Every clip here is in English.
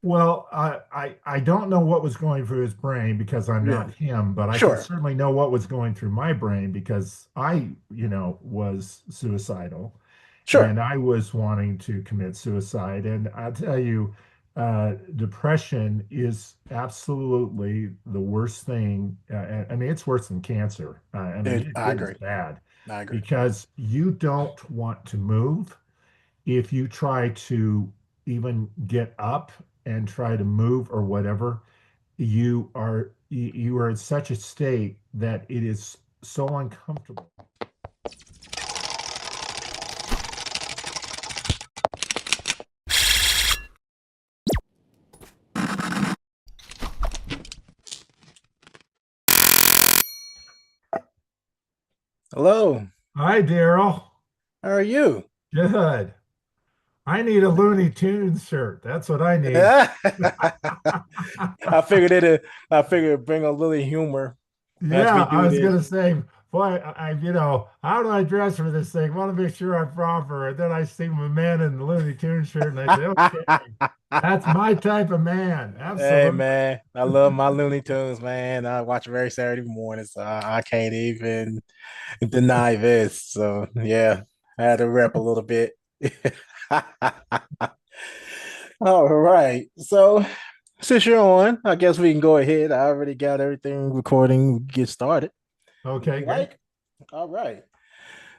Well, I don't know what was going through his brain because I'm Yeah, not him, but I can sure, certainly know what was going through my brain because I was suicidal sure. and I was wanting to commit suicide. And I'll tell you, depression is absolutely the worst thing. I mean, it's worse than cancer. I mean, I it is agree. bad I agree. because you don't want to move if you try to even get up and try to move or whatever, you are in such a state that it is so uncomfortable. Hello. Hi, Darrell. How are you? Good. I need a Looney Tunes shirt. That's what I need. I figured it. I figured it'd bring a little humor as Yeah, we I do was this. gonna say, boy, how do I dress for this thing? Want to make sure I'm proper. And then I see my man in the Looney Tunes shirt, and I say, okay, that's my type of man. Hey Absolutely. man, I love my Looney Tunes, man. I watch it every Saturday morning, so I can't even deny this. So yeah, I had to rep a little bit. All right. So since you're on, I guess we can go ahead. I already got everything recording. Get started. If Okay, you great. like. All right.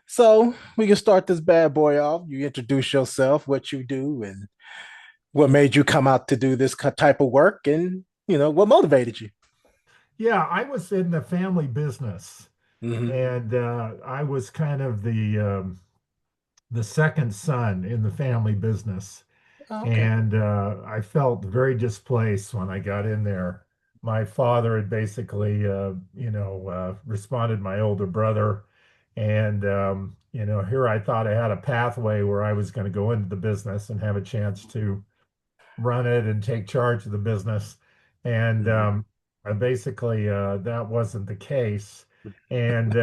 So we can start this bad boy off. You introduce yourself, what you do, and what made you come out to do this type of work, and what motivated you. Yeah, I was in the family business, Mm-hmm. and I was kind of the second son in the family business. Oh, okay. And I felt very displaced when I got in there. My father had basically, responded to my older brother. And, here I thought I had a pathway where I was going to go into the business and have a chance to run it and take charge of the business. And Mm-hmm. basically, that wasn't the case. And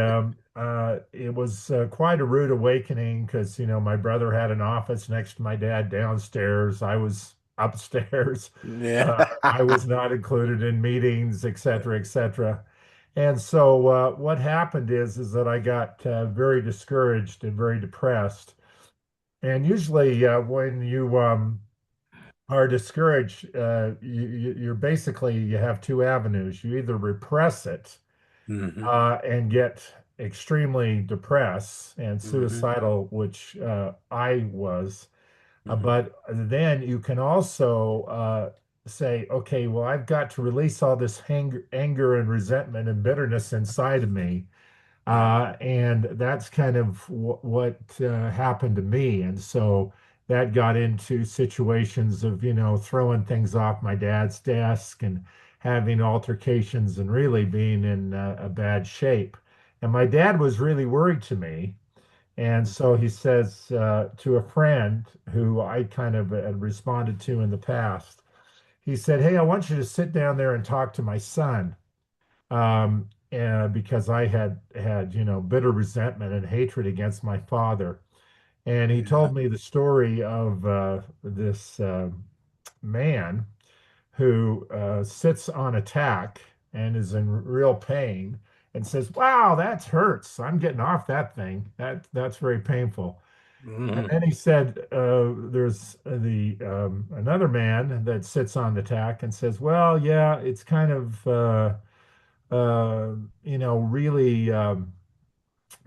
it was quite a rude awakening because, my brother had an office next to my dad downstairs. I was upstairs. Yeah. I was not included in meetings, et cetera, et cetera. And so what happened is that I got very discouraged and very depressed. And usually when you are discouraged, you're basically you have two avenues. You either repress it Mm-hmm. and get extremely depressed and Mm-hmm. suicidal, which I was. Mm-hmm. But then you can also say, okay, well, I've got to release all this anger and resentment and bitterness inside of me. Right. And that's kind of what happened to me. And so that got into situations of, throwing things off my dad's desk and having altercations and really being in a bad shape. And my dad was really worried to me. And so he says to a friend who I kind of had responded to in the past, he said, hey, I want you to sit down there and talk to my son because I had bitter resentment and hatred against my father. And he Yeah. told me the story of this man who sits on a tack and is in real pain and says, "Wow, that hurts. I'm getting off that thing. That's very painful." And Mm-hmm. then he said, "There's the another man that sits on the tack and says, well, yeah, it's kind of." Really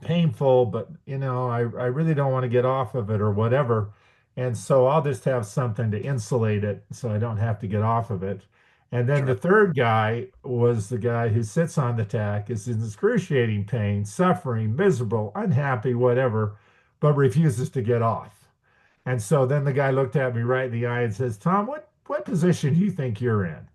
painful, but I really don't want to get off of it or whatever. And so I'll just have something to insulate it so I don't have to get off of it. And then the Sure. third guy was the guy who sits on the tack, is in excruciating pain, suffering, miserable, unhappy, whatever, but refuses to get off. And so then the guy looked at me right in the eye and says, Tom, what position do you think you're in?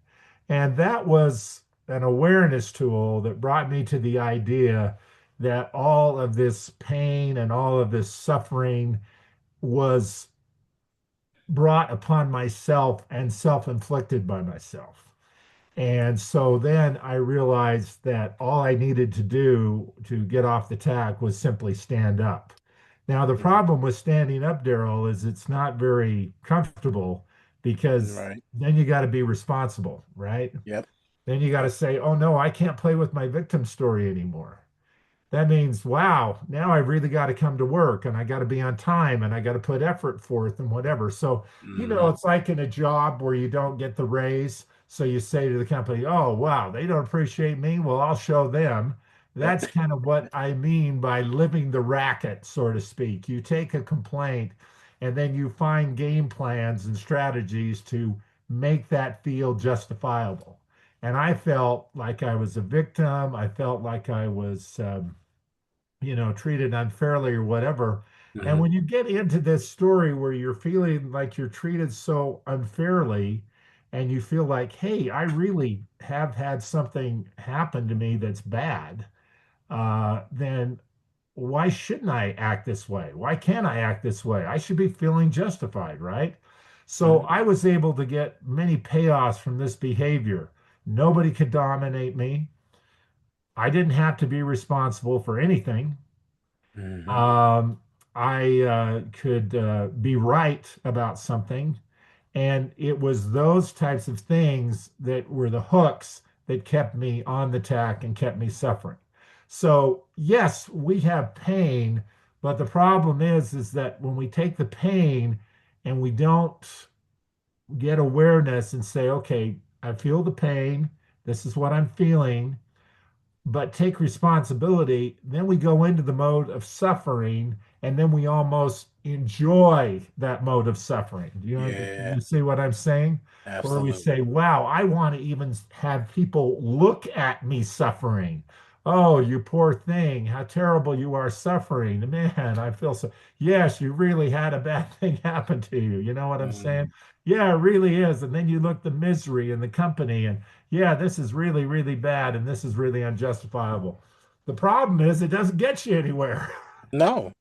And that was an awareness tool that brought me to the idea that all of this pain and all of this suffering was brought upon myself and self-inflicted by myself. And so then I realized that all I needed to do to get off the tack was simply stand up. Now, the Mm-hmm. problem with standing up, Darrell, is it's not very comfortable because Right. then you got to be responsible, right? Yep. Then you got to Yep. say, oh no, I can't play with my victim story anymore. That means, wow, now I really got to come to work and I got to be on time and I got to put effort forth and whatever. So, Hmm. it's like in a job where you don't get the raise. So you say to the company, oh, wow, they don't appreciate me. Well, I'll show them. Yep. That's kind of what I mean by living the racket, so to speak. You take a complaint and then you find game plans and strategies to make that feel justifiable. And I felt like I was a victim. I felt like I was, treated unfairly or whatever. And Hmm. when you get into this story where you're feeling like you're treated so unfairly and you feel like, hey, I really have had something happen to me that's bad, then why shouldn't I act this way? Why can't I act this way? I should be feeling justified, right? So Hmm. I was able to get many payoffs from this behavior. Nobody could dominate me. I didn't have to be responsible for anything. Hmm. Um, I could be right about something. And it was those types of things that were the hooks that kept me on the tack and kept me suffering. So, yes, we have pain, but the problem is that when we take the pain and we don't get awareness and say, okay, I feel the pain, this is what I'm feeling, but take responsibility, then we go into the mode of suffering, and then we almost enjoy that mode of suffering. Yeah. You see what I'm saying? Where we Absolutely. say, wow, I want to even have people look at me suffering. Oh, you poor thing, how terrible you are suffering. Man, I feel so. Yes, you really had a bad thing happen to you. You know what I'm saying? Hmm. Yeah, it really is. And then you look the misery in the company and yeah, this is really, really bad and this is really unjustifiable. The problem is it doesn't get you anywhere. No,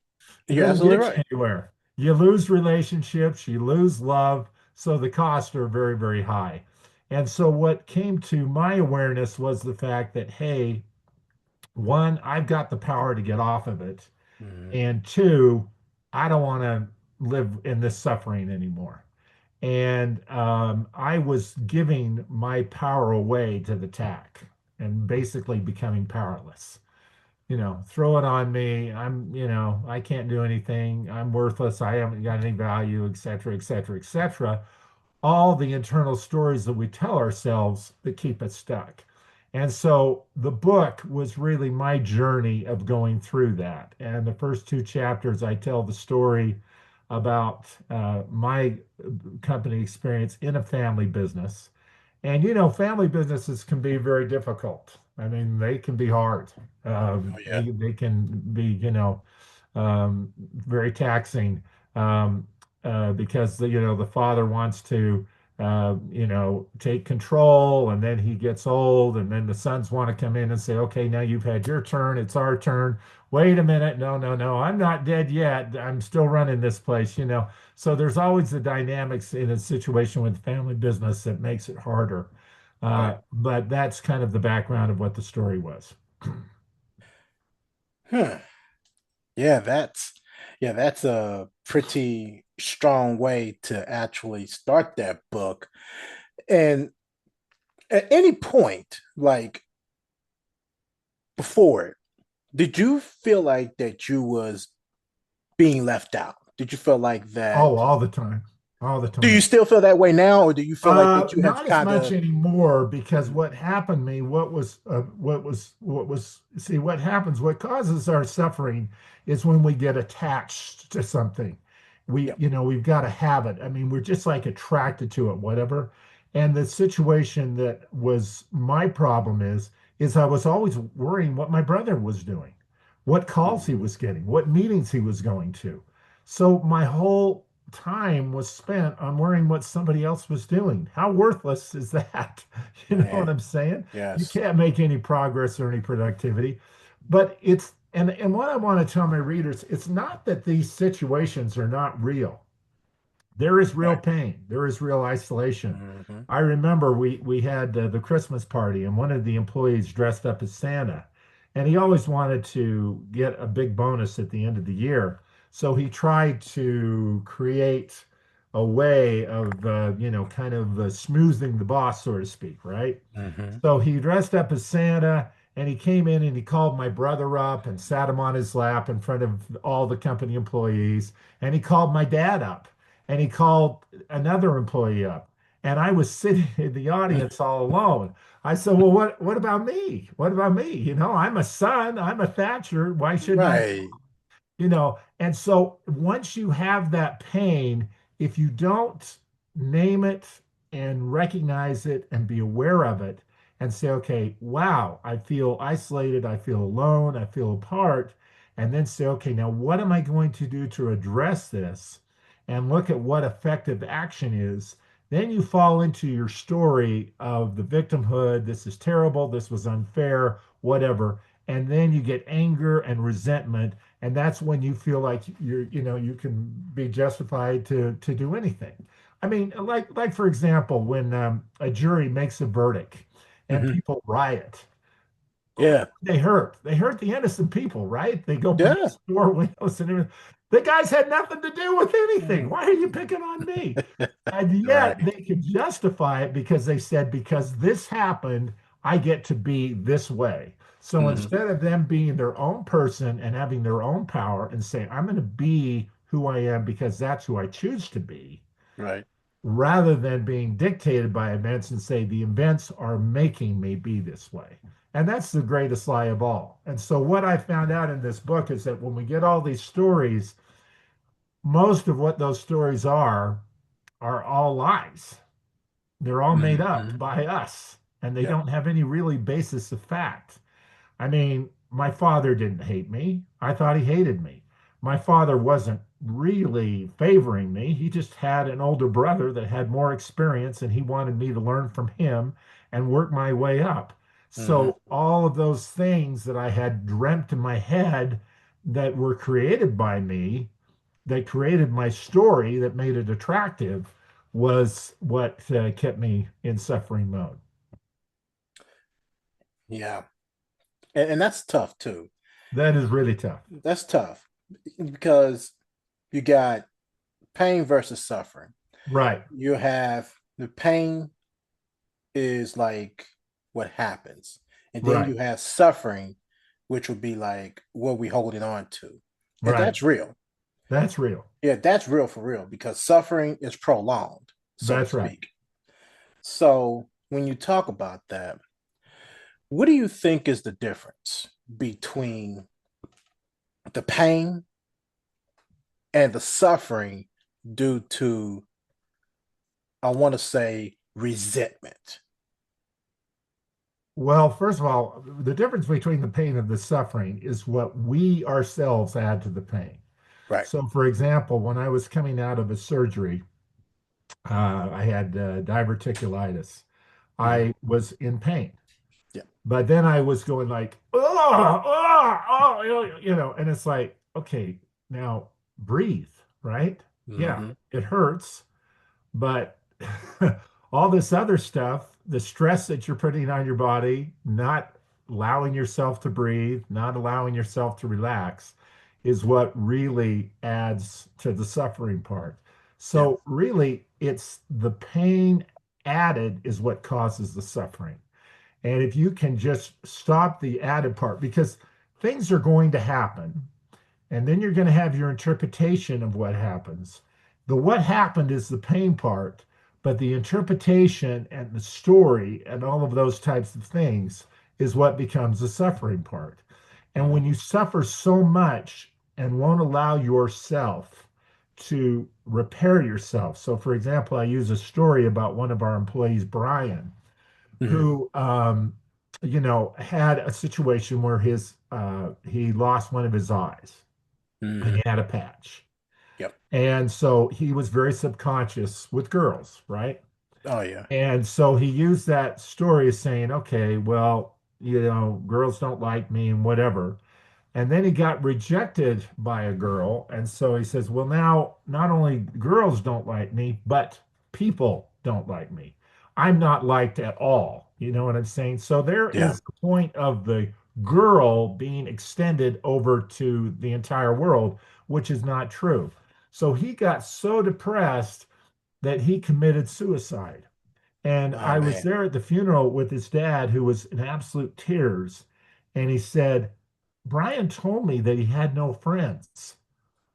It you're doesn't absolutely get you right. anywhere. You lose relationships, you lose love, so the costs are very, very high. And so what came to my awareness was the fact that, hey, one, I've got the power to get off of it. Hmm. And two, I don't want to live in this suffering anymore. And I was giving my power away to the tack and basically becoming powerless. Throw it on me. I can't do anything. I'm worthless. I haven't got any value, et cetera, et cetera, et cetera. All the internal stories that we tell ourselves that keep us stuck. And so the book was really my journey of going through that. And the first two chapters, I tell the story about my company experience in a family business. And family businesses can be very difficult. I mean, they can be hard. Oh yeah. They can be, very taxing because the father wants to take control, and then he gets old, and then the sons want to come in and say, okay, now you've had your turn, it's our turn. Wait a minute, no, no, no, I'm not dead yet. I'm still running this place. So there's always the dynamics in a situation with family business that makes it harder. Right. But that's kind of the background of what the story was. Hmm. Yeah, that's a pretty strong way to actually start that book. And at any point, like before it, did you feel like that you was being left out? Did you feel like that? Oh, all the time, all the Do you time. still feel that way now, or do you feel like that you have Not as kind much of? anymore because what happened to me, see, what happens, what causes our suffering is when we get attached to something. Yep. We've got a habit. I mean, we're just like attracted to it, whatever. And the situation that was my problem is I was always worrying what my brother was doing, what calls he Mhm. was getting, what meetings he was going to. So my whole time was spent on worrying what somebody else was doing. How worthless is that? You know Yeah. what I'm saying? You Yes. can't make any progress or any productivity. But and what I want to tell my readers, it's not that these situations are not real. There is real Right. pain. There is real isolation. Hmm. I remember we had the Christmas party, and one of the employees dressed up as Santa, and he always wanted to get a big bonus at the end of the year. So he tried to create a way of, kind of smoozing the boss, so to speak, right? Hmm. So he dressed up as Santa and he came in and he called my brother up and sat him on his lap in front of all the company employees. And he called my dad up and he called another employee up. And I was sitting in the audience all alone. I said, well, what about me? What about me? I'm a son, I'm a Thatcher. Why shouldn't I Right. and so once you have that pain, if you don't name it and recognize it and be aware of it and say, okay, wow, I feel isolated, I feel alone, I feel apart, and then say, okay, now what am I going to do to address this and look at what effective action is? Then you fall into your story of the victimhood. This is terrible. This was unfair, whatever. And then you get anger and resentment, and that's when you feel like you can be justified to do anything. I mean, like for example, when a jury makes a verdict and Hmm. people riot, Yeah. they hurt the innocent people, right? They go break Yeah. store windows and everything. The guys had nothing to do with anything. Why are you picking on me? And yet Right. they could justify it because they said, because this happened, I get to be this way. So Hmm. instead of them being their own person and having their own power and saying, I'm going to be who I am because that's who I choose to be, Right. rather than being dictated by events and say, the events are making me be this way. And that's the greatest lie of all. And so, what I found out in this book is that when we get all these stories, most of what those stories are all lies. They're all made up Hmm. by us and they Yep. don't have any really basis of fact. I mean, my father didn't hate me. I thought he hated me. My father wasn't really favoring me. He just had an older brother that had more experience and he wanted me to learn from him and work my way up. Hmm. So, all of those things that I had dreamt in my head that were created by me, that created my story, that made it attractive, was what kept me in suffering mode. Yeah. And that's tough too. That is really tough. That's tough because you got pain versus suffering. Right, You have the pain is like what happens, and then right, you have suffering, which would be like what we holding on to, and right. that's real. That's real. Yeah, that's real for real because suffering is prolonged, so to That's right. speak. So when you talk about that, what do you think is the difference between the pain and the suffering due to, I want to say, resentment? Well, first of all, the difference between the pain and the suffering is what we ourselves add to the pain. Right. So, for example, when I was coming out of a surgery, I had diverticulitis. Mhm. I was in pain, Yeah. but then I was going like, oh, oh, oh, and it's like, okay, now breathe, right? Yeah, Hmm. it hurts, but all this other stuff, the stress that you're putting on your body, not allowing yourself to breathe, not allowing yourself to relax, is what really adds to the suffering part. Yeah. So, really, it's the pain added is what causes the suffering. And if you can just stop the added part, because things are going to happen, and then you're going to have your interpretation of what happens. The what happened is the pain part, but the interpretation and the story and all of those types of things is what becomes the suffering part. And when Mhm. you suffer so much and won't allow yourself to repair yourself. So, for example, I use a story about one of our employees, Brian, Mhm. who had a situation where he lost one of his eyes and Mhm. he had a patch. Yep. And so he was very subconscious with girls, right? Oh yeah. And so he used that story as saying, okay, well, girls don't like me and whatever. And then he got rejected by a girl. And so he says, well, now not only girls don't like me, but people don't like me. I'm not liked at all. You know what I'm saying? So there Yeah. is the point of the girl being extended over to the entire world, which is not true. So he got so depressed that he committed suicide. And Oh I was man. there at the funeral with his dad, who was in absolute tears. And he said, Brian told me that he had no friends.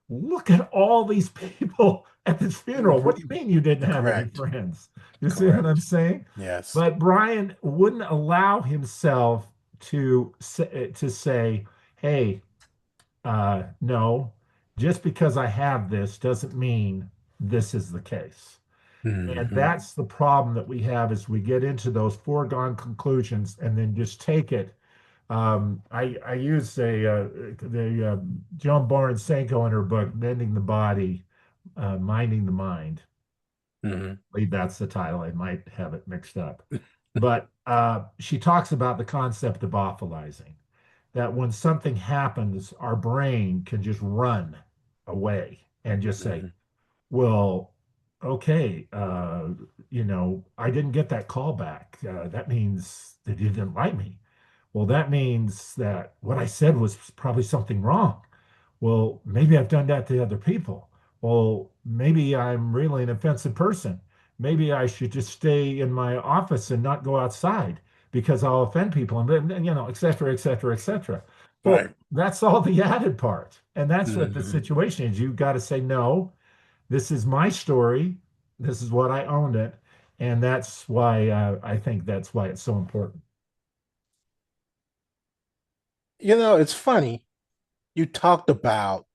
Look at all these people at this funeral. What do you mean you didn't have any Correct. friends? You see what I'm Correct. saying? Yes. But Brian wouldn't allow himself to say, "Hey, no, just because I have this doesn't mean this is the case." And Hmm. that's the problem that we have is we get into those foregone conclusions and then just take it. I use the Joan Barnes Senko in her book, Mending the Body, Minding the Mind. Hmm. I believe that's the title. I might have it mixed up. But she talks about the concept of awfulizing, that when something happens, our brain can just run away and just say, Hmm. well, okay, I didn't get that call back. That means that you didn't like me. Well, that means that what I said was probably something wrong. Well, maybe I've done that to other people. Well, maybe I'm really an offensive person. Maybe I should just stay in my office and not go outside because I'll offend people and et cetera, et cetera, et cetera. Right. Well, that's all the added part. And that's what the Hmm. situation is. You've got to say, no, this is my story. This is what I owned it. And that's why I think that's why it's so important. It's funny. You talked about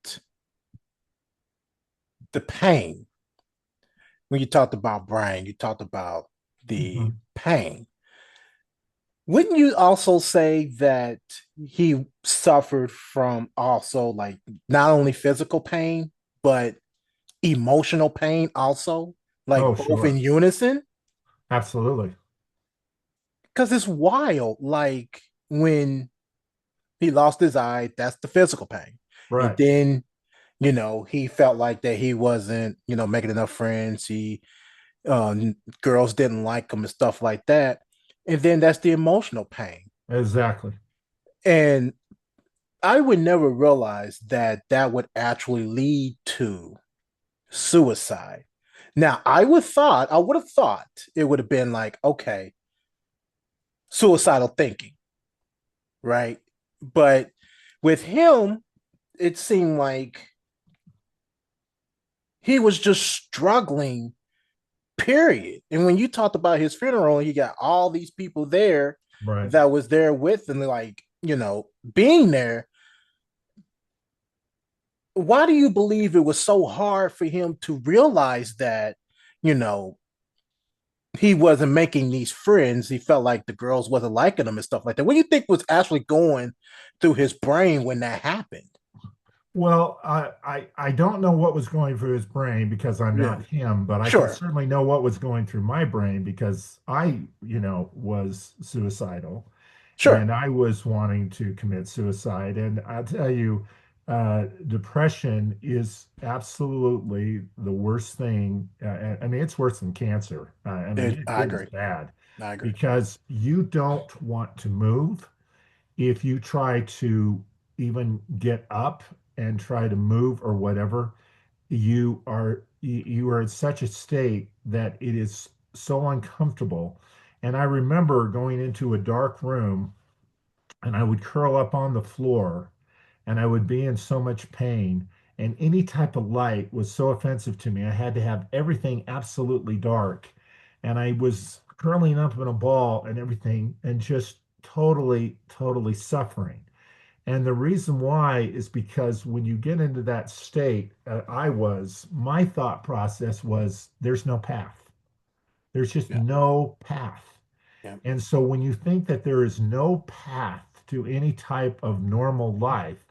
the pain when you talked about Brian. You talked about the Mhm. pain. Wouldn't you also say that he suffered from also like not only physical pain, but emotional pain also, Oh, like both in sure. unison? Absolutely. Because it's wild. Like when he lost his eye, that's the physical pain. And Right. then, he felt like that he wasn't, making enough friends. Uh, Girls didn't like him and stuff like that. And then that's the emotional pain. Exactly. And I would never realize that that would actually lead to suicide. Now, I would have thought it would have been like, okay, suicidal thinking, right? But with him, it seemed like he was just struggling, period. And when you talked about his funeral, he got all these people there Right. that was there with him, like, being there. Why do you believe it was so hard for him to realize that, you know, he wasn't making these friends? He felt like the girls wasn't liking him and stuff like that. What do you think was actually going through his brain when that happened? Well, I don't know what was going through his brain because I'm Yeah, not him, but I can sure, certainly know what was going through my brain because I was suicidal sure. and I was wanting to commit suicide. And I'll tell you, depression is absolutely the worst thing. I mean, it's worse than cancer. I mean, I it is agree. bad I agree. because you don't want to move. If you try to even get up and try to move or whatever, you are in such a state that it is so uncomfortable. And I remember going into a dark room and I would curl up on the floor and I would be in so much pain. And any type of light was so offensive to me. I had to have everything absolutely dark. And I was curling up in a ball and everything and just totally, totally suffering. And the reason why is because when you get into that state, my thought process was there's no path. There's just Yeah, no path. yeah, And so when you think that there is no path to any type of normal life,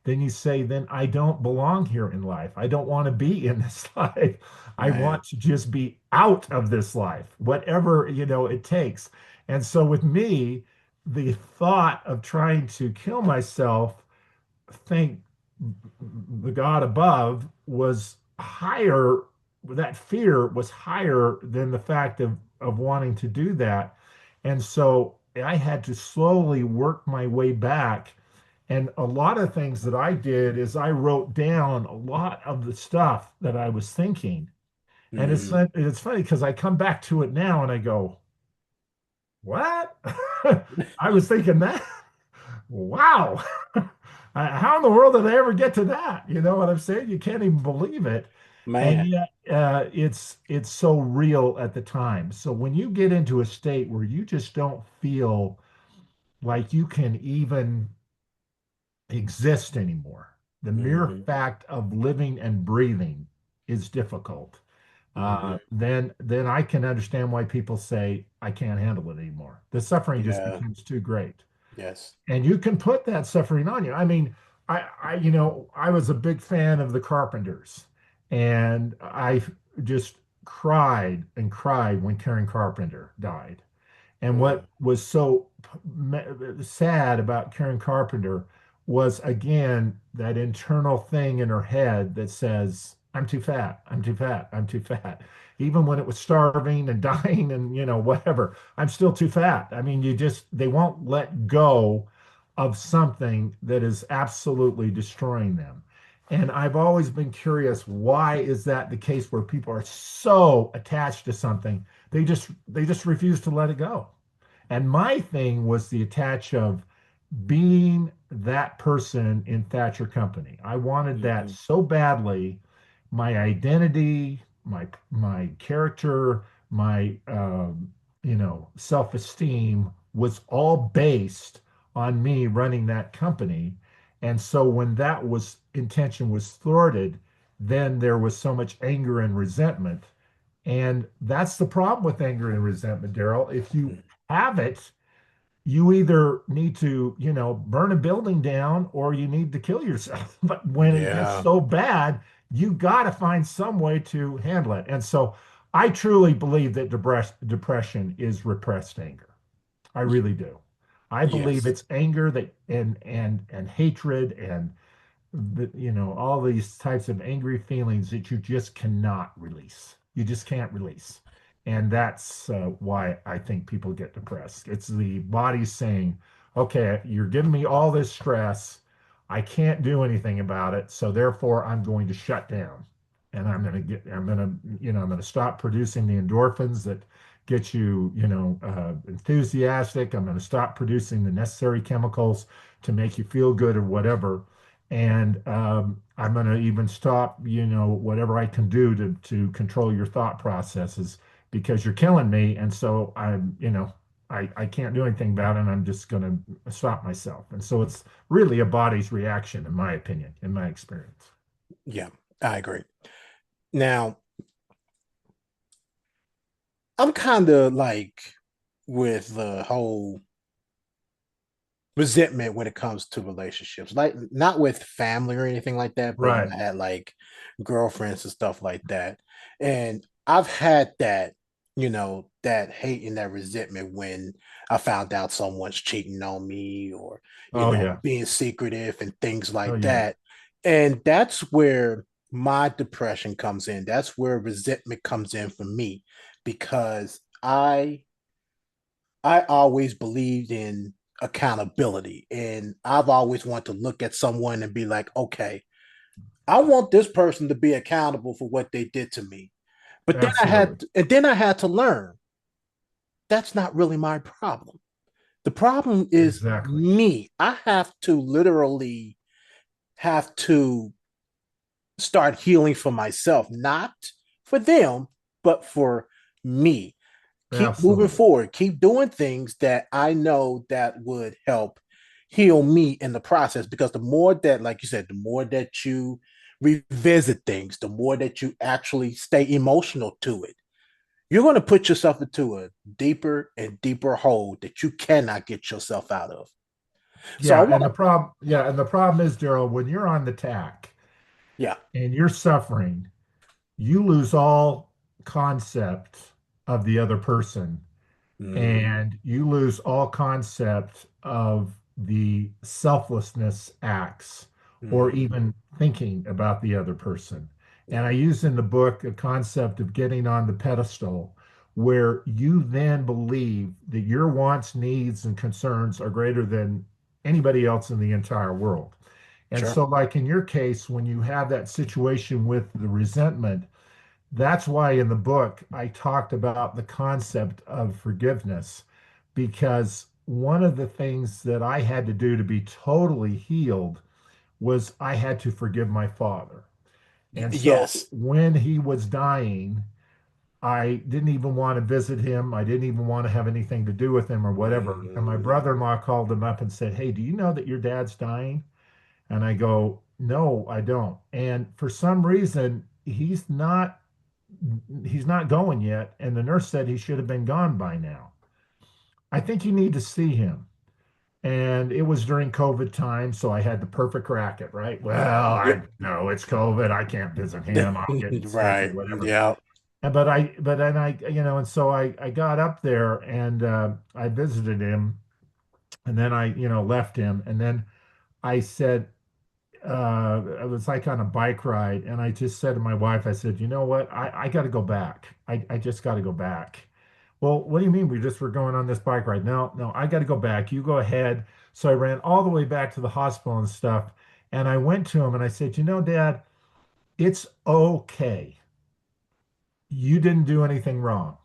then you say, then I don't belong here in life. I don't want to be in this life. I man. want to just be out of this life, whatever it takes. And so with me, the thought of trying to kill myself, think the God above was higher, that fear was higher than the fact of wanting to do that. And so I had to slowly work my way back. And a lot of things that I did is I wrote down a lot of the stuff that I was thinking. And Hmm. it's funny because I come back to it now and I go, what? I was thinking that. Wow. How in the world did I ever get to that? You know what I'm saying? You can't even believe it. And Man. yet it's so real at the time. So when you get into a state where you just don't feel like you can even exist anymore, the mere Hmm. fact of living and breathing is difficult. Hmm. Then I can understand why people say I can't handle it anymore. The suffering just Yeah. becomes too great. Yes. And you can put that suffering on you. I mean, I was a big fan of the Carpenters, and I just cried and cried when Karen Carpenter died. And what Mm. was so sad about Karen Carpenter was, again, that internal thing in her head that says, I'm too fat, I'm too fat, I'm too fat. Even when it was starving and dying and, whatever, I'm still too fat. I mean, they won't let go of something that is absolutely destroying them. And I've always been curious, why is that the case where people are so attached to something, they just refuse to let it go? And my thing was the attach of being that person in Thatcher Company. I wanted that Hmm. so badly. My identity, my character, my self-esteem was all based on me running that company. And so when that was intention was thwarted, then there was so much anger and resentment. And that's the problem with anger and resentment, Darrell. If you have it, you either need to, burn a building down or you need to kill yourself. But when it gets Yeah. so bad, you got to find some way to handle it. And so I truly believe that depression is repressed anger. I really do. I believe Yes. it's anger that and hatred and all these types of angry feelings that you just cannot release. You just can't release. And that's why I think people get depressed. It's the body saying, okay, you're giving me all this stress. I can't do anything about it. So therefore, I'm going to shut down. And I'm going to stop producing the endorphins that get you, enthusiastic. I'm going to stop producing the necessary chemicals to make you feel good or whatever, and I'm going to even stop, whatever I can do to control your thought processes because you're killing me. And so I can't do anything about it. And I'm just going to stop myself. And so it's really a body's reaction, in my opinion, in my experience. Yeah. I agree. Now, I'm kind of like with the whole resentment when it comes to relationships, like not with family or anything like that, but when Right. I had like girlfriends and stuff like that. And I've had that, that hate and that resentment when I found out someone's cheating on me or, Oh, yeah. being secretive and things Oh, like yeah. that. And that's where my depression comes in. That's where resentment comes in for me because I always believed in accountability. And I've always wanted to look at someone and be like, okay, I want this person to be accountable for what they did to me. But then Absolutely. I had to learn that's not really my problem. The problem is Exactly. me. I have to literally have to start healing for myself, not for them, but for me. Keep moving Absolutely. forward, keep doing things that I know that would help heal me in the process. Because the more that, like you said, the more that you revisit things, the more that you actually stay emotional to it, you're going to put yourself into a deeper and deeper hole that you cannot get yourself out of. So I want, And the problem is, Daryl, when you're on the tack yeah. and you're suffering, you lose all concept of the other person Mm-hmm. and you lose all concept of the selflessness acts or Mm-hmm. even thinking about the other person. Yeah. And I use in the book a concept of getting on the pedestal where you then believe that your wants, needs, and concerns are greater than anybody else in the entire world. And Sure. so, like in your case, when you have that situation with the resentment, That's why in the book I talked about the concept of forgiveness, because one of the things that I had to do to be totally healed was I had to forgive my father. And so Yes. when he was dying, I didn't even want to visit him. I didn't even want to have anything to do with him or whatever. And my Mhm. brother-in-law called him up and said, "Hey, do you know that your dad's dying?" And I go, "No, I don't." And for some reason, he's not going yet. And the nurse said he should have been gone by now. I think you need to see him. And it was during COVID time, so I had the perfect racket, right? Well, Yep. I know it's COVID. I can't visit him. I'll get sick or Right. whatever. Yeah. But then and so I got up there and I visited him, and then I left him, and then I said, it was like on a bike ride, and I just said to my wife, I said, you know what? I got to go back. I just got to go back. Well, what do you mean? We're going on this bike ride. No, no, I got to go back. You go ahead. So I ran all the way back to the hospital and stuff. And I went to him and I said, Dad, it's okay. You didn't do anything wrong.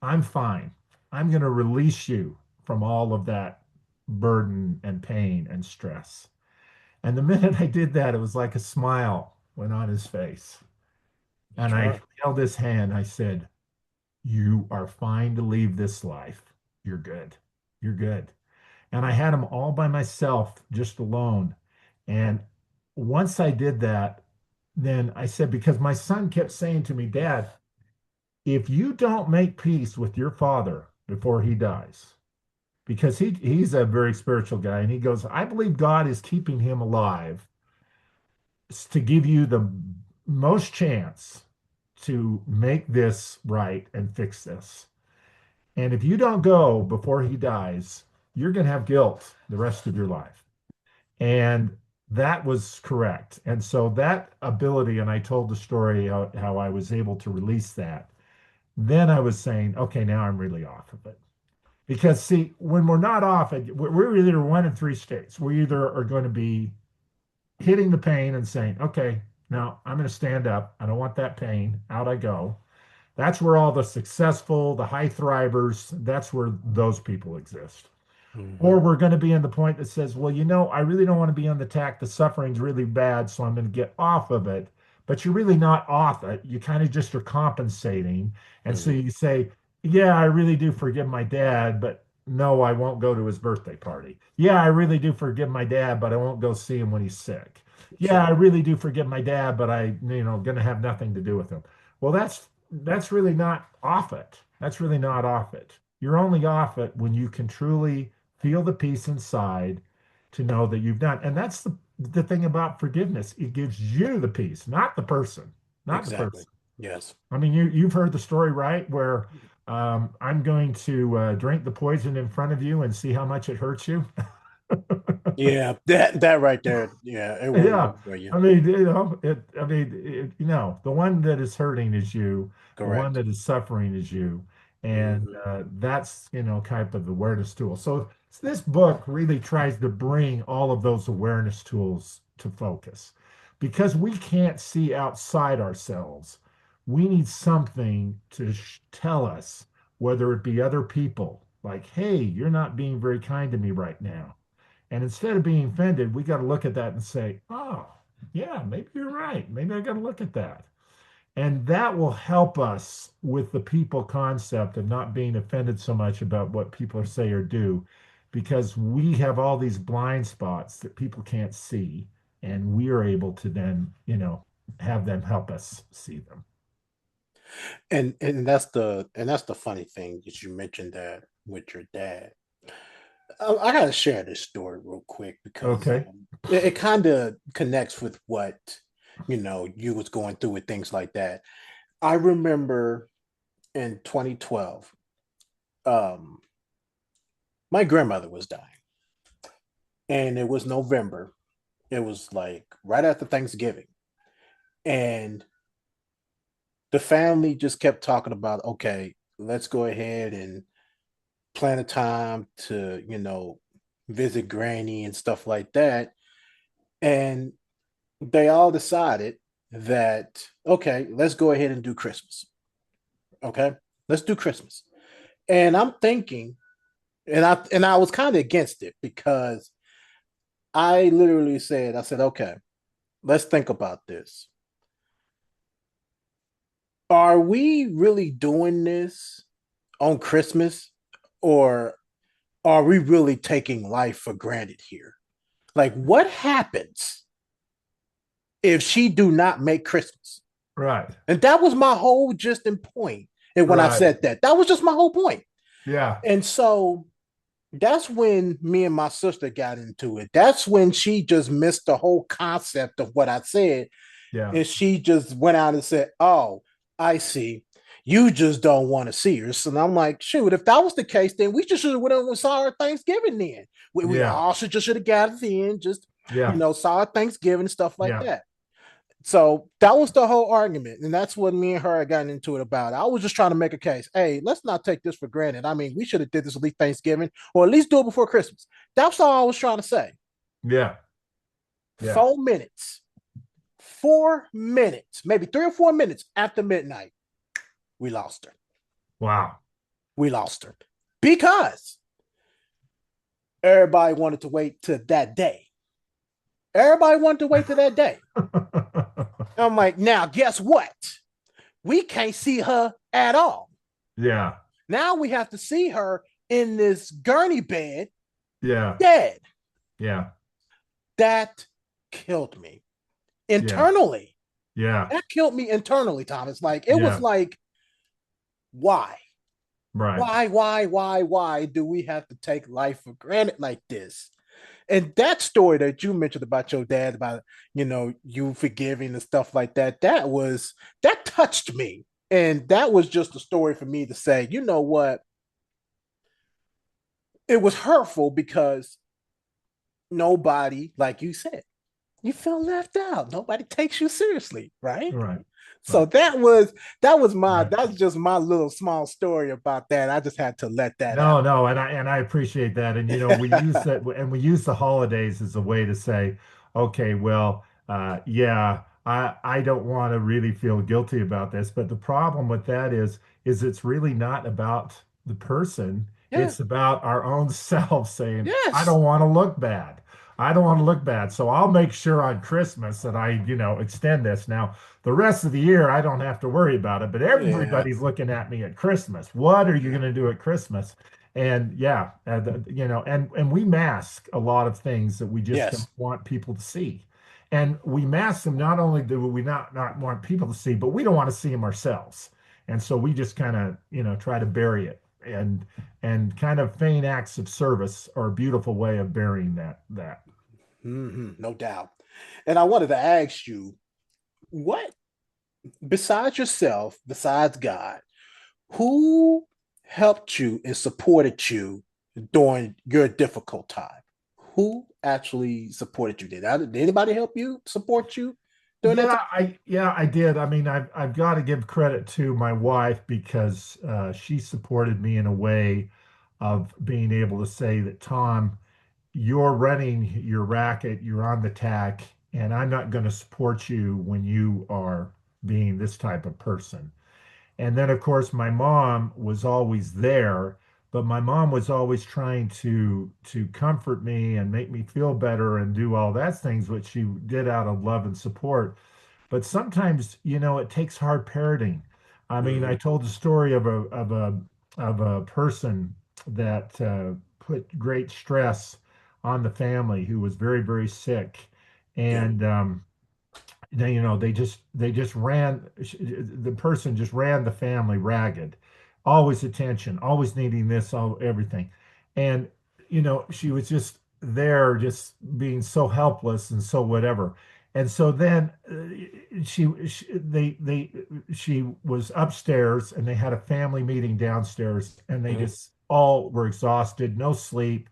I'm fine. I'm going to release you from all of that burden and pain and stress. And the minute I did that, it was like a smile went on his face. And I Sure. held his hand. I said, "You are fine to leave this life. You're good. You're good." And I had him all by myself, just alone. And once I did that, then I said, because my son kept saying to me, "Dad, if you don't make peace with your father before he dies," because he's a very spiritual guy, and he goes, "I believe God is keeping him alive to give you the most chance to make this right and fix this. And if you don't go before he dies, you're going to have guilt the rest of your life." And that was correct. And so that ability, and I told the story how I was able to release that. Then I was saying, okay, now I'm really off of it. Because see, when we're not off it, we're either one of three states. We either are going to be hitting the pain and saying, okay, now I'm going to stand up. I don't want that pain. Out I go. That's where all the successful, the high thrivers, that's where those people exist. Hmm. Or we're going to be in the point that says, well, I really don't want to be on the tack. The suffering's really bad, so I'm going to get off of it. But you're really not off it. You kind of just are compensating. And so Hmm. you say, yeah, I really do forgive my dad, but no, I won't go to his birthday party. Yeah, I really do forgive my dad, but I won't go see him when he's sick. Yeah, I Sure. really do forgive my dad, but going to have nothing to do with him. Well, that's really not off it. That's really not off it. You're only off it when you can truly feel the peace inside to know that you've done. And that's the thing about forgiveness. It gives you the peace, not the person, not the Exactly. person. Yes. I mean, you've heard the story, right? Where I'm going to drink the poison in front of you and see how much it hurts you. Yeah. That right there. Yeah. It won't Yeah. work for you. I mean, the one that is hurting is you. The one Correct. that is suffering is you. And Hmm. that's, kind of the awareness tool. So this book really tries to bring all of those awareness tools to focus because we can't see outside ourselves. We need something to tell us, whether it be other people, like, hey, you're not being very kind to me right now. And instead of being offended, we got to look at that and say, oh, yeah, maybe you're right. Maybe I got to look at that. And that will help us with the people concept of not being offended so much about what people say or do, because we have all these blind spots that people can't see. And we are able to then, have them help us see them. And that's the funny thing that you mentioned that with your dad. I gotta share this story real quick because Okay. it kind of connects with what you was going through with things like that. I remember in 2012, um, my grandmother was dying, and it was November. It was like right after Thanksgiving, and the family just kept talking about, okay, let's go ahead and plan a time to visit Granny and stuff like that, and they all decided. that, okay, let's go ahead and do Christmas. Okay, let's do Christmas. And I'm thinking, and I was kind of against it because I literally said, I said, okay, let's think about this. Are we really doing this on Christmas, or are we really taking life for granted here? Like, what happens if she do not make Christmas? Right. And that was my whole just in point. And when I Right. said that, that was just my whole point. Yeah. And so that's when me and my sister got into it. That's when she just missed the whole concept of what I said. Yeah. And she just went out and said, "Oh, I see. You just don't want to see her." And I'm like, shoot, if that was the case, then we just should have went over and saw her Thanksgiving then. We Yeah. all should have gathered in, just, Yeah. saw her Thanksgiving and stuff like Yeah. that. So that was the whole argument. And that's what me and her had gotten into it about. I was just trying to make a case. Hey, let's not take this for granted. I mean, we should have did this at least Thanksgiving or at least do it before Christmas. That's all I was trying to say. Yeah. Yeah. 4 minutes, 4 minutes, maybe 3 or 4 minutes after midnight, we lost her. Wow. We lost her because everybody wanted to wait to that day. Everybody wanted to wait to that day. I'm like, now guess what? We can't see her at all. Yeah. Now we have to see her in this gurney bed, Yeah. dead. Yeah. That killed me Yeah. internally. Yeah. That killed me internally, Thomas. Like, it was Yeah. like, why? Right. Why do we have to take life for granted like this? And that story that you mentioned about your dad, about, you forgiving and stuff like that, that touched me. And that was just a story for me to say, you know what? It was hurtful because nobody, like you said, you feel left out. Nobody takes you seriously, right? Right. So Right. Right. that's just my little small story about that. I just had to let that out. No, no, and I appreciate that. And we use that, and we use the holidays as a way to say, okay, well, yeah, I don't want to really feel guilty about this, but the problem with that is it's really not about the person. Yeah. It's about our own self saying, I Yes. don't want to look bad. I don't want to look bad. So I'll make sure on Christmas that I, extend this. Now, the rest of the year, I don't have to worry about it, but Yeah. everybody's looking at me at Christmas. What are you Yeah. going to do at Christmas? And yeah, and we mask a lot of things that we just don't Yes. want people to see. And we mask them, not only do we not want people to see, but we don't want to see them ourselves. And so we just kind of, try to bury it. And kind of feign acts of service are a beautiful way of burying that. No doubt. And I wanted to ask you, what, besides yourself, besides God, who helped you and supported you during your difficult time? Who actually supported you? Did anybody help you, support you during that time? I did. I mean, I've got to give credit to my wife because she supported me in a way of being able to say that, Tom, you're running your racket, you're on the tack, and I'm not going to support you when you are being this type of person. And then, of course, my mom was always there, but my mom was always trying to comfort me and make me feel better and do all that things, which she did out of love and support. But sometimes, it takes hard parenting. I mean, I Mm-hmm. told the story of a person that put great stress on the family who was very, very sick, Yeah. and they just ran the person just ran the family ragged, always attention, always needing this, all everything. And she was just there, just being so helpless and so whatever. And so then she was upstairs and they had a family meeting downstairs, and they Mm-hmm. just all were exhausted, no sleep.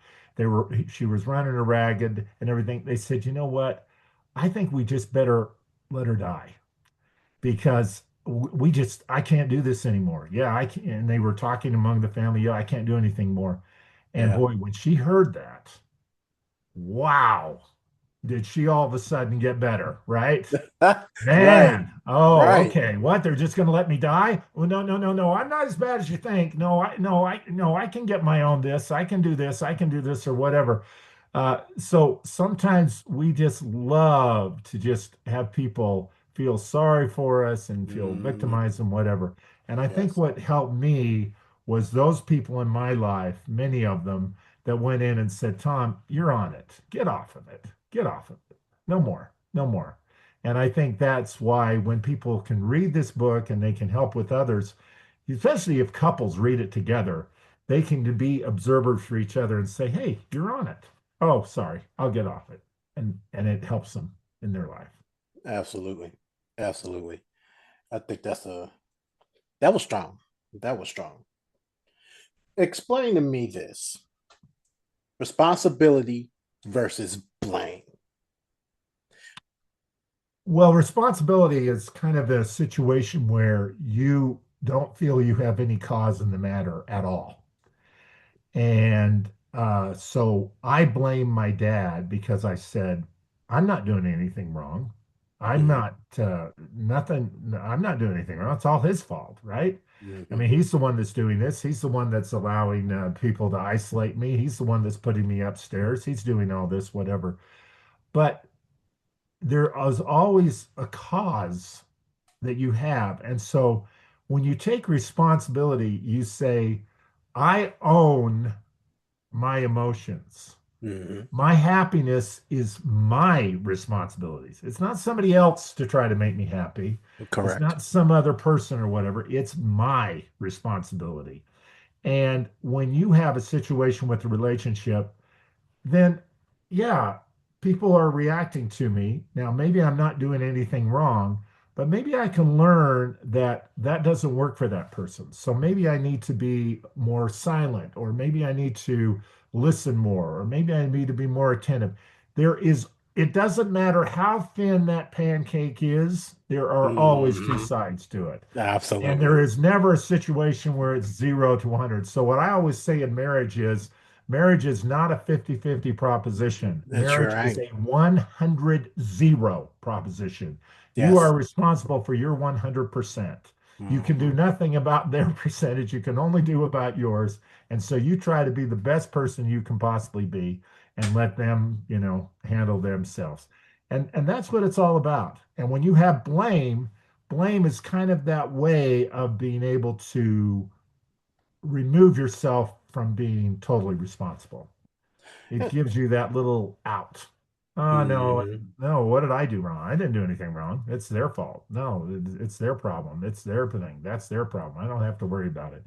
She was running her ragged and everything. They said, you know what, I think we just better let her die because I can't do this anymore. Yeah, I can. And they were talking among the family. Yeah, I can't do anything more. And Yeah. boy, when she heard that, wow. did she all of a sudden get better, right? Right, Man, oh, right. okay. What? They're just going to let me die? Well, no, no, no, no. I'm not as bad as you think. No, I can get my own this. I can do this. I can do this or whatever. So sometimes we just love to just have people feel sorry for us and feel Hmm. victimized and whatever. And I think Yes, what helped me was those people in my life, many of them that went in and said, Tom, you're on it. Get off of it. Get off of it. No more. No more. And I think that's why when people can read this book and they can help with others, especially if couples read it together, they can be observers for each other and say, "Hey, you're on it. Oh, sorry, I'll get off it." And it helps them in their life. absolutely, absolutely. I think that was strong. That was strong. Explain to me this: responsibility versus blame. Well, responsibility is kind of a situation where you don't feel you have any cause in the matter at all. And so I blame my dad because I said, I'm not doing anything wrong. I'm Hmm. not nothing. I'm not doing anything wrong. It's all his fault, right? I Hmm. mean, he's the one that's doing this. He's the one that's allowing people to isolate me. He's the one that's putting me upstairs. He's doing all this, whatever. But there is always a cause that you have. And so when you take responsibility, you say, I own my emotions. Hmm. My happiness is my responsibilities. It's not somebody else to try to make me happy. It's Correct. not some other person or whatever. It's my responsibility. And when you have a situation with a relationship, then yeah, people are reacting to me. Now, maybe I'm not doing anything wrong, but maybe I can learn that that doesn't work for that person. So maybe I need to be more silent, or maybe I need to listen more, or maybe I need to be more attentive. There is, it doesn't matter how thin that pancake is, there are always two Hmm. sides to it. And there Absolutely. is never a situation where it's 0 to 100. So what I always say in marriage is not a 50-50 proposition. That's Marriage is right. a 100-0 proposition. You Yes. are responsible for your 100%. You can do Hmm. nothing about their percentage. You can only do about yours. And so you try to be the best person you can possibly be and let them, handle themselves. And that's what it's all about. And when you have blame is kind of that way of being able to remove yourself from being totally responsible. It gives you that little out. Oh, no, Hmm. no, what did I do wrong? I didn't do anything wrong. It's their fault. No, it's their problem. It's their thing. That's their problem. I don't have to worry about it.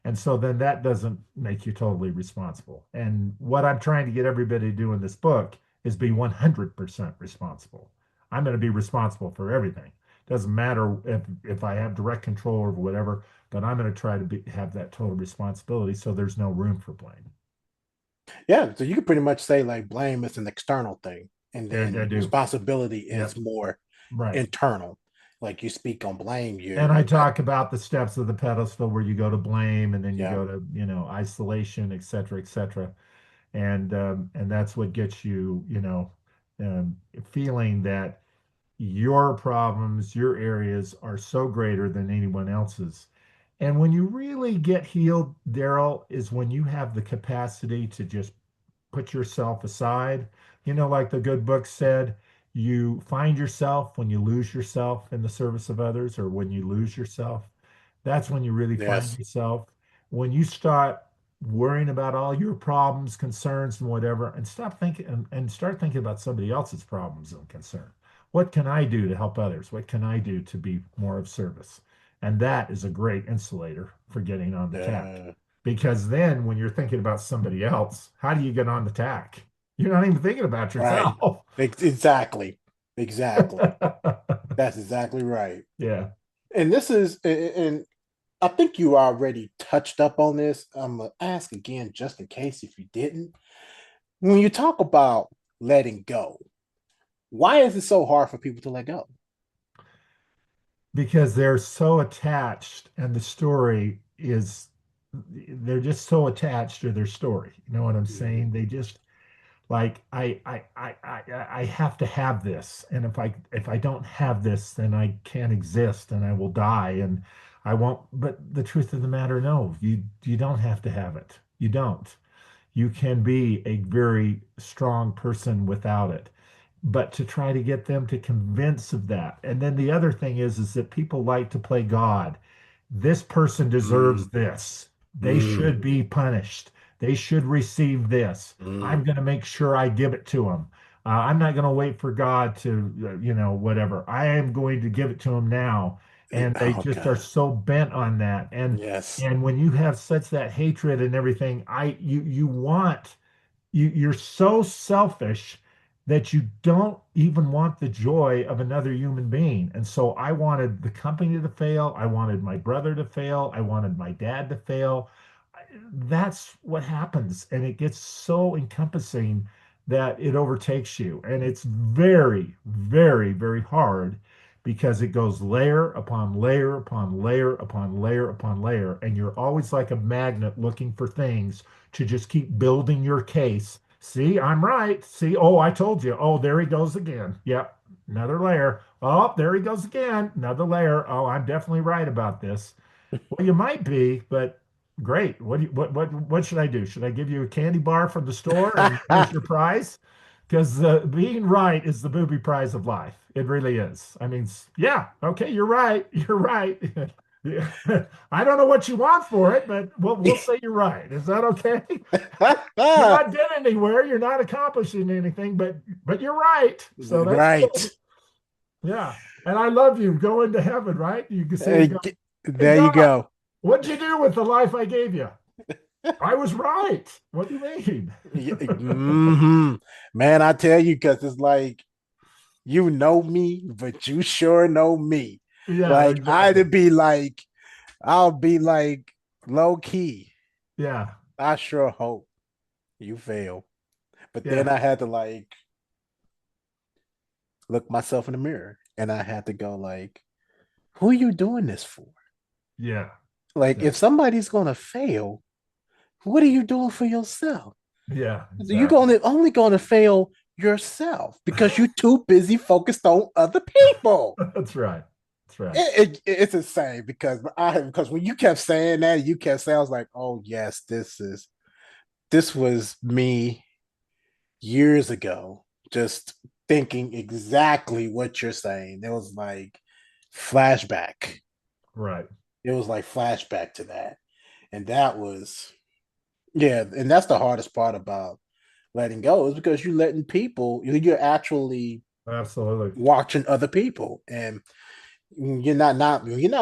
And so then that doesn't make you totally responsible. And what I'm trying to get everybody to do in this book is be 100% responsible. I'm going to be responsible for everything. Doesn't matter if I have direct control over whatever, but I'm going to try to have that total responsibility so there's no room for blame. Yeah. So you could pretty much say like blame is an external thing, and I then do. responsibility Yep. is more Right. internal. Like you speak on blame, And you I that talk about the steps of the pedestal where you go to blame and then you yeah. go to, isolation, et cetera, et cetera. And that's what gets you, feeling that your problems, your areas are so greater than anyone else's. And when you really get healed, Darrell, is when you have the capacity to just put yourself aside. Like the good book said, you find yourself when you lose yourself in the service of others, or when you lose yourself. That's when you really find Yes. yourself. When you start worrying about all your problems, concerns, and whatever, and stop thinking and start thinking about somebody else's problems and concern. What can I do to help others? What can I do to be more of service? And that is a great insulator for getting on the tack. Uh, Because then when you're thinking about somebody else, how do you get on the tack? You're not even thinking about right. yourself. Exactly. Exactly. That's exactly right. Yeah. And this is and I think you already touched up on this. I'm gonna ask again just in case if you didn't. When you talk about letting go, why is it so hard for people to let go? Because they're so attached and the story is they're just so attached to their story. You know what I'm Mhm. saying? They just Like I have to have this, and if I don't have this, then I can't exist, and I will die, and I won't. But the truth of the matter, no, you don't have to have it. You don't. You can be a very strong person without it. But to try to get them to convince of that. And then the other thing is that people like to play God. This person deserves Mm, this. They mm, should be punished. They should receive this. mm. I'm going to make sure I give it to them. I'm not going to wait for God to, whatever. I am going to give it to them now. And they Oh just are God. so bent on that. Yes. And when you have such that hatred and everything, you want you're so selfish that you don't even want the joy of another human being. And so I wanted the company to fail. I wanted my brother to fail. I wanted my dad to fail. That's what happens. And it gets so encompassing that it overtakes you. And it's very, very, very hard because it goes layer upon layer upon layer upon layer upon layer. And you're always like a magnet looking for things to just keep building your case. See, I'm right. See, oh, I told you. Oh, there he goes again. Yep, another layer. Oh, there he goes again. Another layer. Oh, I'm definitely right about this. Well, you might be, but great. What should I do? Should I give you a candy bar from the store and here's your prize? Because being right is the booby prize of life. It really is. I mean, yeah, okay, you're right. You're right. Yeah. I don't know what you want for it, but we'll say you're right. Is that okay? You're not getting anywhere. You're not accomplishing anything, but you're right. So that's Right. good. Yeah. And I love you. Go into heaven, right? You can say to Hey, God, hey there you God, go. what'd you do with the life I gave you? I was right. What do you mean? Hmm. Man, I tell you, because it's like you know me, but you sure know me. Yeah, Like exactly. I'll be like low key. Yeah, I sure hope you fail. But then yeah, I had to like look myself in the mirror and I had to go like, who are you doing this for? yeah, Like yeah, if somebody's gonna fail, what are you doing for yourself? yeah, You're exactly. gonna only gonna fail yourself because you're too busy focused on other people. That's right. That's right. It's insane because when you kept saying that, you kept saying, I was like, oh yes, this was me years ago, just thinking exactly what you're saying. It was like flashback. Right. It was like flashback to that. And that was yeah, and that's the hardest part about letting go is because you're letting people, you're actually Absolutely. watching other people and you're not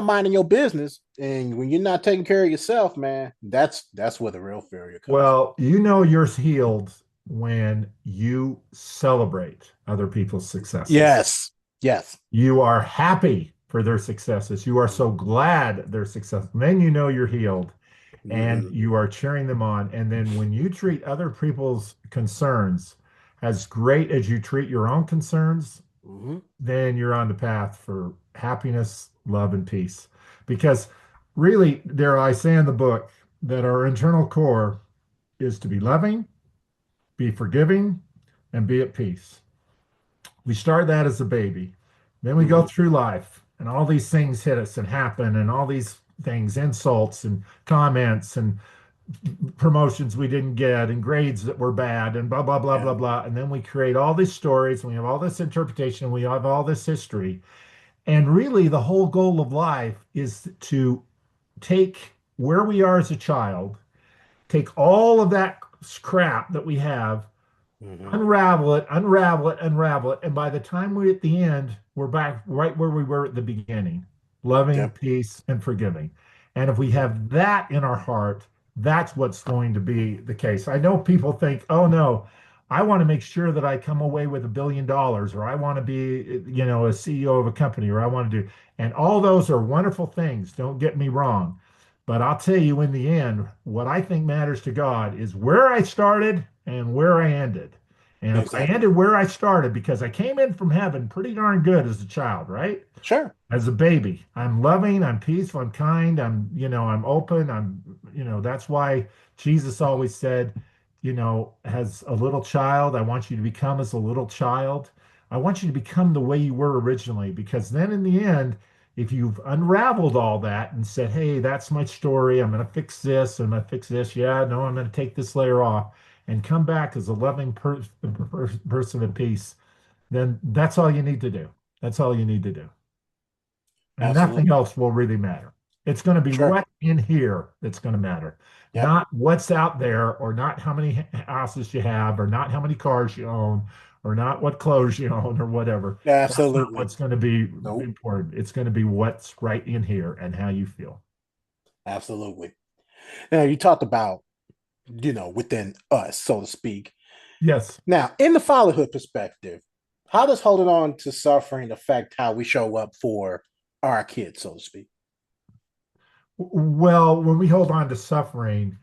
minding your business and when you're not taking care of yourself, man, that's where the real failure comes Well, you know you're healed when you celebrate other people's in. successes. Yes. Yes. You are happy for their successes. You are so glad they're successful. Then you know you're healed and Mm-hmm. you are cheering them on. And then when you treat other people's concerns as great as you treat your own concerns, Mm-hmm. then you're on the path for happiness, love, and peace. Because really, there I say in the book that our internal core is to be loving, be forgiving, and be at peace. We start that as a baby. Then we go Mm-hmm. through life, and all these things hit us and happen, and all these things, insults and comments and promotions we didn't get, and grades that were bad, and blah, blah, blah, Yeah. blah, blah. And then we create all these stories, and we have all this interpretation, and we have all this history. And really, the whole goal of life is to take where we are as a child, take all of that crap that we have, Mm-hmm. unravel it, unravel it, unravel it. And by the time we're at the end, we're back right where we were at the beginning, loving, Yep. peace, and forgiving. And if we Mm-hmm. have that in our heart, that's what's going to be the case. I know people think, oh no, I want to make sure that I come away with $1 billion, or I want to be, a CEO of a company, or I want to do, and all those are wonderful things. Don't get me wrong. But I'll tell you in the end, what I think matters to God is where I started and where I ended. And if I Exactly. ended where I started, because I came in from heaven pretty darn good as a child, right? Sure. As a baby, I'm loving, I'm peaceful, I'm kind, I'm open, that's why Jesus always said, as a little child. I want you to become as a little child. I want you to become the way you were originally, because then in the end, if you've unraveled all that and said, hey, that's my story, I'm going to fix this, I'm going to fix this. Yeah, no, I'm going to take this layer off and come back as a loving person of peace, then that's all you need to do. That's all you need to do. And nothing Absolutely. else will really matter. It's going to be Sure. what's in here that's going to matter, Yep. not what's out there, or not how many houses you have, or not how many cars you own, or not what clothes you own, or whatever. That's not Absolutely. what's going to be Nope. important. It's going to be what's right in here and how you feel. Absolutely. Now you talked about, within us, so to speak. Yes. Now, in the fatherhood perspective, how does holding on to suffering affect how we show up for our kids, so to speak? Well, when we hold on to suffering,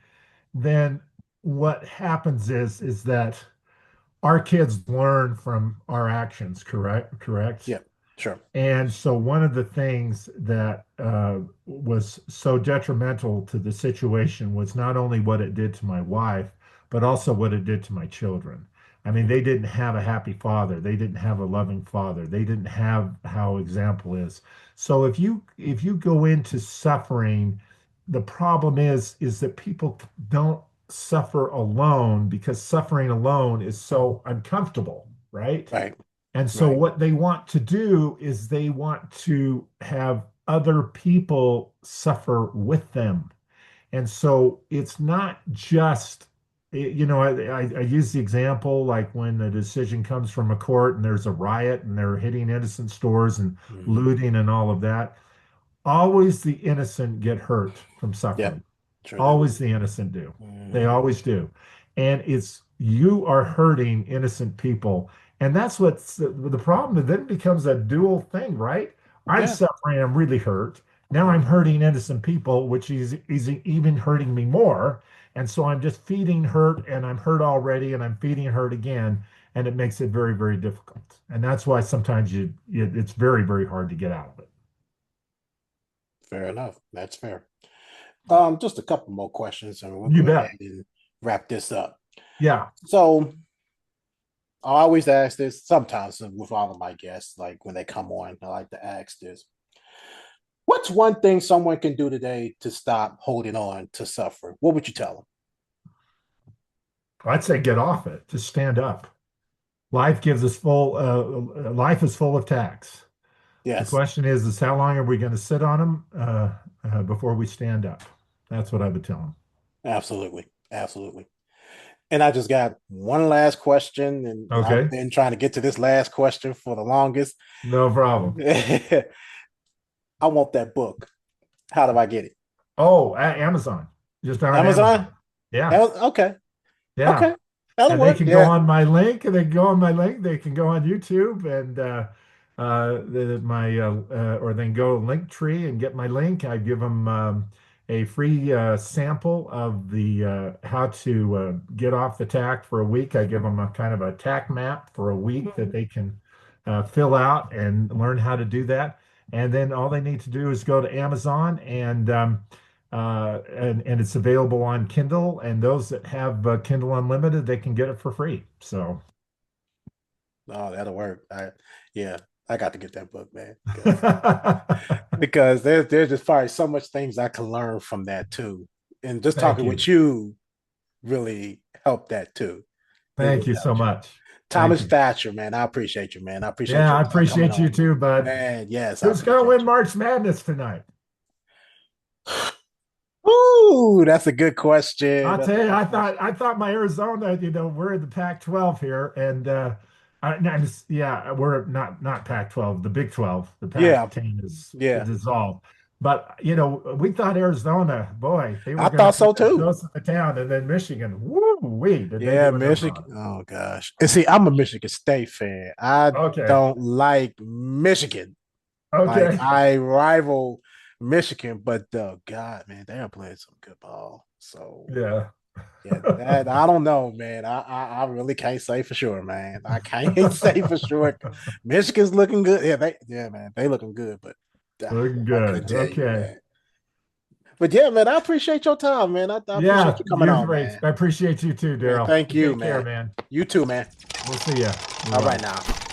then what happens is that our kids learn from our actions, correct? Yeah, sure. And so, one of the things that was so detrimental to the situation was not only what it did to my wife, but also what it did to my children. I mean, they Mhm. didn't have a happy father. They didn't have a loving father. They didn't have how example is. So, if you go into suffering, the problem is that people don't suffer alone because suffering alone is so uncomfortable, right? Right, And so right, what they want to do is they want to have other people suffer with them. And so it's not just, I use the example like when the decision comes from a court and there's a riot and they're hitting innocent stores and hmm, looting and all of that. Always the innocent get hurt from yep, suffering. sure do. Always the innocent do. They Hmm. always do. And it's you are hurting innocent people. And that's what's the problem. It then becomes a dual thing, right? I'm Yeah, suffering, I'm really hurt. Now I'm hurting innocent people, which is even hurting me more. And so I'm just feeding hurt and I'm hurt already and I'm feeding hurt again. And it makes it very, very difficult. And that's why sometimes it's very, very hard to get out of it. fair enough. That's fair. Just a couple more questions, and we'll You go ahead bet. and wrap this up. Yeah. So I always ask this sometimes with all of my guests, like when they come on, I like to ask this. What's one thing someone can do today to stop holding on to suffering? What would you tell them? I'd say get off it. Just stand up. Life is full of tacks. The Yes, question is how long are we going to sit on them before we stand up? That's what I would tell them. absolutely. Absolutely. And I just got one last question, and I've Okay, been trying to get to this last question for the longest. no problem. I want that book. How do I get it? Oh, Amazon. Just on Amazon? Amazon. Yeah, Okay. yeah. Okay. That'll And they work. can go Yeah. on my link, and they can go on my link. They can go on YouTube and or they can go link tree and get my link. I give them a free sample of the how to get off the tack for a week. I give them a kind of a tack map for a week that they can fill out and learn how to do that. And then all they need to do is go to Amazon and it's available on Kindle. And those that have Kindle Unlimited, they can get it for free. So, Oh, that'll work. Yeah, I got to get that book, man, because there's just probably so much things I can learn from that too. And just thank talking with you. you really helped that too. It Thank really you so helped you. much. Thank Thomas you. Thatcher, man, I appreciate you, man. I appreciate Yeah, your I coming appreciate you on, too, bud. man. Yes, I Who's going to appreciate win March Madness tonight? you. Ooh, that's a good question. I'll That's tell a you, good I question. thought my Arizona, we're in the Pac-12 here, and yeah, we're not Pac-12, the Big 12. The Yeah, Pac-10 is yeah. dissolved. But we thought Arizona, boy, they I were going to thought be so the too. toast of the town, and then Michigan, woo wee, did they Yeah, do a number Michigan. on Oh gosh. And see, I'm a Michigan State fan. I it? Okay, don't like Michigan. Like okay, I rival Michigan, but God, man, they are playing some good ball. So yeah. yeah, that I don't know, man. I really can't say for sure, man. I can't say for sure. Michigan's looking good. Yeah, man, they looking good, but Looking I couldn't good. tell you, Okay. man. But yeah, man, I appreciate your time, man. I appreciate Yeah, you coming you're on, great. man. I appreciate you too, Man, Darrell. thank you, Take care, man. man. You too, man. We'll see ya. Bye All right bye. now.